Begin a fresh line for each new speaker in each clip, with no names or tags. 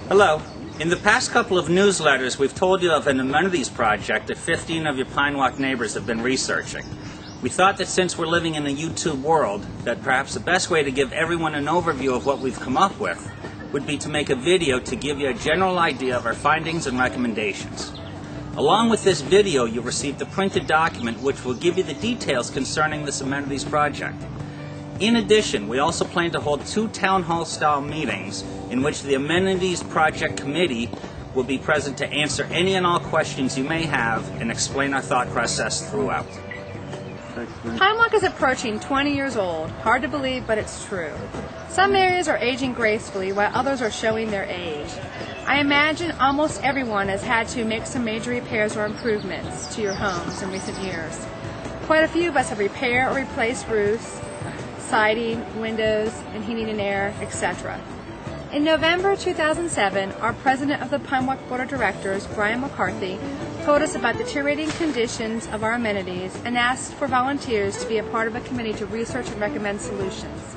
Hello. In the past couple of newsletters, we've told you of an amenities project that 15 of your Pinewalk neighbors have been researching. We thought that since we're living in a YouTube world, that perhaps the best way to give everyone an overview of what we've come up with would be to make a video to give you a general idea of our findings and recommendations. Along with this video, you'll receive the printed document which will give you the details concerning this amenities project. In addition, we also plan to hold 2 town hall style meetings in which the Amenities Project Committee will be present to answer any and all questions you may have and explain our thought process throughout.
Pinewalk is approaching 20 years old. Hard to believe, but it's true. Some areas are aging gracefully while others are showing their age. I imagine almost everyone has had to make some major repairs or improvements to your homes in recent years. Quite a few of us have repaired or replaced roofs, siding, windows, and heating and air, etc. In November 2007, our president of the Pinewalk Board of Directors, Brian McCarthy, told us about the deteriorating conditions of our amenities and asked for volunteers to be a part of a committee to research and recommend solutions.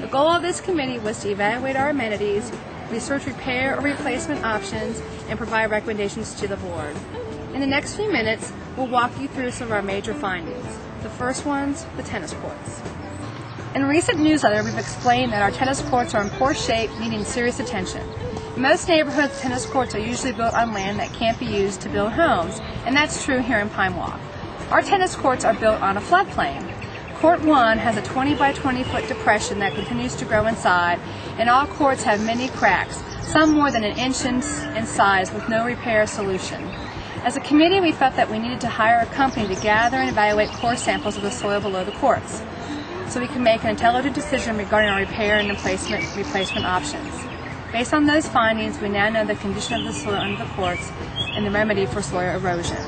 The goal of this committee was to evaluate our amenities, research repair or replacement options, and provide recommendations to the board. In the next few minutes, we'll walk you through some of our major findings. The first one's the tennis courts. In a recent newsletter, we've explained that our tennis courts are in poor shape, needing serious attention. In most neighborhoods, tennis courts are usually built on land that can't be used to build homes, and that's true here in Pinewalk. Our tennis courts are built on a floodplain. Court 1 has a 20 by 20 foot depression that continues to grow inside, and all courts have many cracks, some more than an inch in size with no repair solution. As a committee, we felt that we needed to hire a company to gather and evaluate core samples of the soil below the courts, so we can make an intelligent decision regarding our repair and replacement options. Based on those findings, we now know the condition of the soil under the courts and the remedy for soil erosion.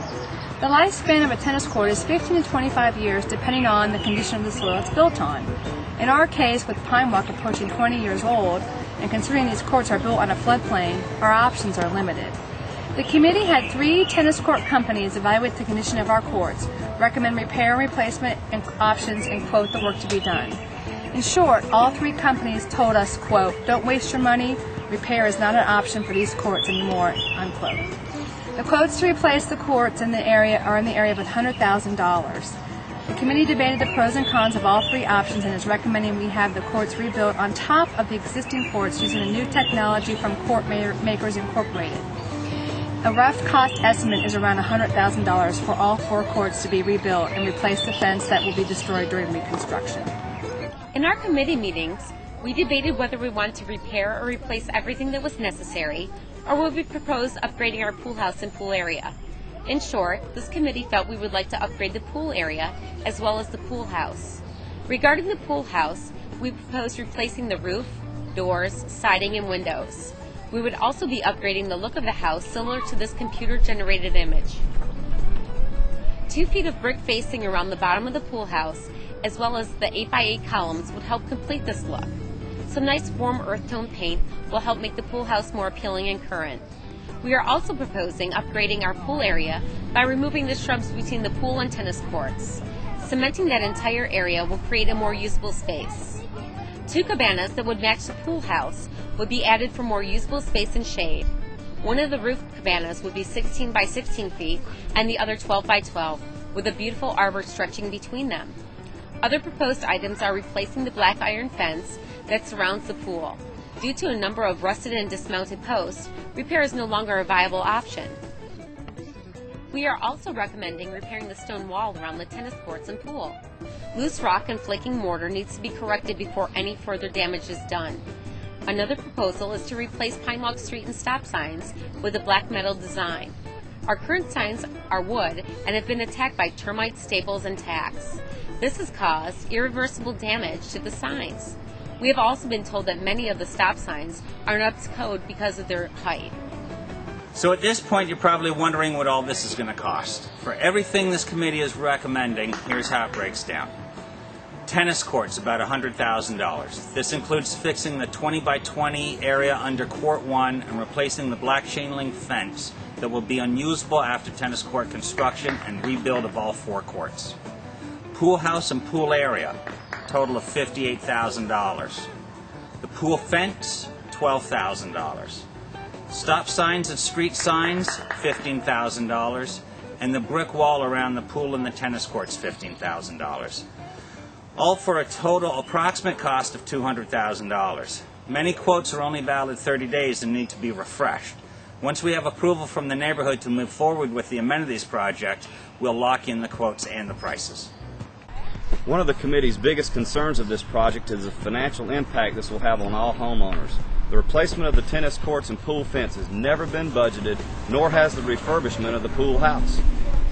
The lifespan of a tennis court is 15 to 25 years depending on the condition of the soil it's built on. In our case, with Pinewalk approaching 20 years old, and considering these courts are built on a floodplain, our options are limited. The committee had 3 tennis court companies evaluate the condition of our courts, recommend repair and replacement options, and quote the work to be done. In short, all 3 companies told us, quote, "Don't waste your money, repair is not an option for these courts anymore," unquote. The quotes to replace the courts in the area are in the area of $100,000. The committee debated the pros and cons of all 3 options and is recommending we have the courts rebuilt on top of the existing courts using a new technology from Court Makers Incorporated. A rough cost estimate is around $100,000 for all 4 courts to be rebuilt and replace the fence that will be destroyed during reconstruction.
In our committee meetings, we debated whether we wanted to repair or replace everything that was necessary, or would we propose upgrading our pool house and pool area. In short, this committee felt we would like to upgrade the pool area as well as the pool house. Regarding the pool house, we proposed replacing the roof, doors, siding, and windows. We would also be upgrading the look of the house similar to this computer-generated image. 2 feet of brick facing around the bottom of the pool house, as well as the 8x8 columns, would help complete this look. Some nice warm earth tone paint will help make the pool house more appealing and current. We are also proposing upgrading our pool area by removing the shrubs between the pool and tennis courts. Cementing that entire area will create a more usable space. 2 cabanas that would match the pool house would be added for more usable space and shade. One of the roof cabanas would be 16 by 16 feet and the other 12 by 12, with a beautiful arbor stretching between them. Other proposed items are replacing the black iron fence that surrounds the pool. Due to a number of rusted and dismounted posts, repair is no longer a viable option. We are also recommending repairing the stone wall around the tennis courts and pool. Loose rock and flaking mortar needs to be corrected before any further damage is done. Another proposal is to replace Pinewalk Street and stop signs with a black metal design. Our current signs are wood and have been attacked by termites, staples, and tacks. This has caused irreversible damage to the signs. We have also been told that many of the stop signs are not up to code because of their height.
So at this point, you're probably wondering what all this is going to cost. For everything this committee is recommending, here's how it breaks down. Tennis courts, about $100,000. This includes fixing the 20 by 20 area under Court 1 and replacing the black chain link fence that will be unusable after tennis court construction and rebuild of all 4 courts. Pool house and pool area, total of $58,000. The pool fence, $12,000. Stop signs and street signs, $15,000. And the brick wall around the pool and the tennis courts, $15,000. All for a total approximate cost of $200,000. Many quotes are only valid 30 days and need to be refreshed. Once we have approval from the neighborhood to move forward with the amenities project, we'll lock in the quotes and the prices.
One of the committee's biggest concerns of this project is the financial impact this will have on all homeowners. The replacement of the tennis courts and pool fence has never been budgeted, nor has the refurbishment of the pool house.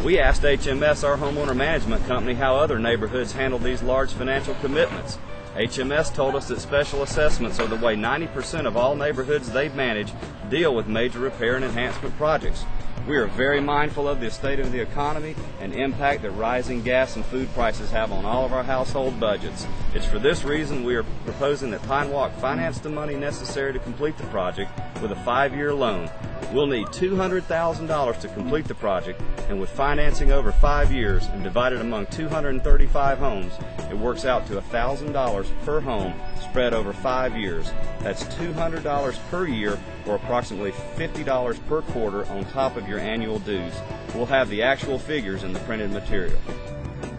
We asked HMS, our homeowner management company, how other neighborhoods handle these large financial commitments. HMS told us that special assessments are the way 90% of all neighborhoods they manage deal with major repair and enhancement projects. We are very mindful of the state of the economy and impact that rising gas and food prices have on all of our household budgets. It's for this reason we are proposing that Pinewalk finance the money necessary to complete the project with a 5-year loan. We'll need $200,000 to complete the project, and with financing over 5 years and divided among 235 homes, it works out to $1,000 per home spread over 5 years. That's $200 per year, or approximately $50 per quarter on top of your annual dues. We'll have the actual figures in the printed material.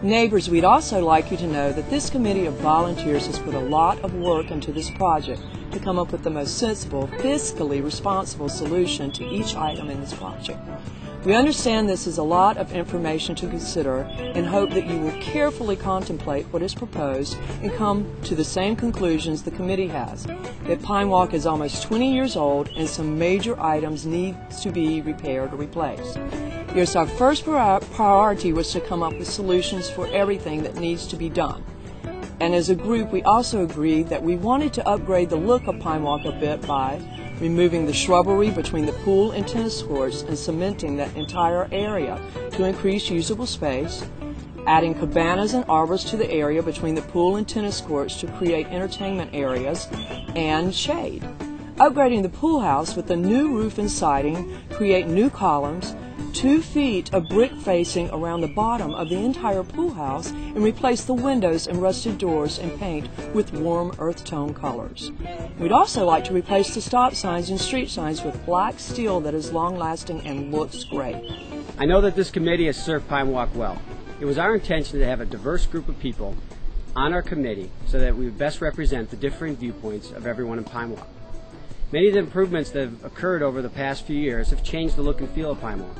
Neighbors, we'd also like you to know that this committee of volunteers has put a lot of work into this project to come up with the most sensible, fiscally responsible solution to each item in this project. We understand this is a lot of information to consider and hope that you will carefully contemplate what is proposed and come to the same conclusions the committee has, that Pinewalk is almost 20 years old and some major items need to be repaired or replaced. Yes, our first priority was to come up with solutions for everything that needs to be done. And as a group, we also agreed that we wanted to upgrade the look of Pinewalk a bit by removing the shrubbery between the pool and tennis courts and cementing that entire area to increase usable space, adding cabanas and arbors to the area between the pool and tennis courts to create entertainment areas and shade, upgrading the pool house with a new roof and siding, create new columns, 2 feet of brick facing around the bottom of the entire pool house, and replace the windows and rusted doors and paint with warm earth tone colors. We'd also like to replace the stop signs and street signs with black steel that is long lasting and looks great.
I know that this committee has served Pinewalk well. It was our intention to have a diverse group of people on our committee so that we would best represent the differing viewpoints of everyone in Pinewalk. Many of the improvements that have occurred over the past few years have changed the look and feel of Pinewalk.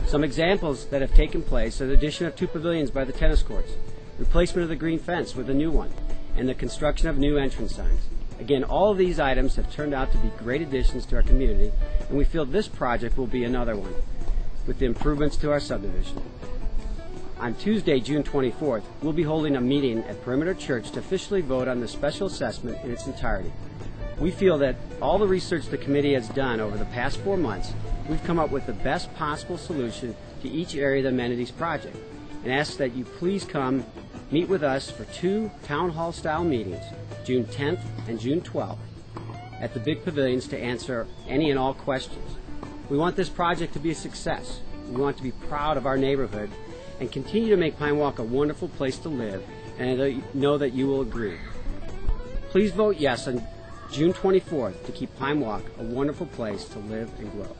Some examples that have taken place are the addition of 2 pavilions by the tennis courts, replacement of the green fence with a new one, and the construction of new entrance signs. Again, all of these items have turned out to be great additions to our community, and we feel this project will be another one, with the improvements to our subdivision. On Tuesday, June 24th, we'll be holding a meeting at Perimeter Church to officially vote on the special assessment in its entirety. We feel that all the research the committee has done over the past 4 months, we've come up with the best possible solution to each area of the amenities project, and ask that you please come meet with us for 2 town hall style meetings, June 10th and June 12th, at the big pavilions to answer any and all questions. We want this project to be a success. We want to be proud of our neighborhood and continue to make Pinewalk a wonderful place to live, and I know that you will agree. Please vote yes on June 24th to keep Pinewalk a wonderful place to live and grow.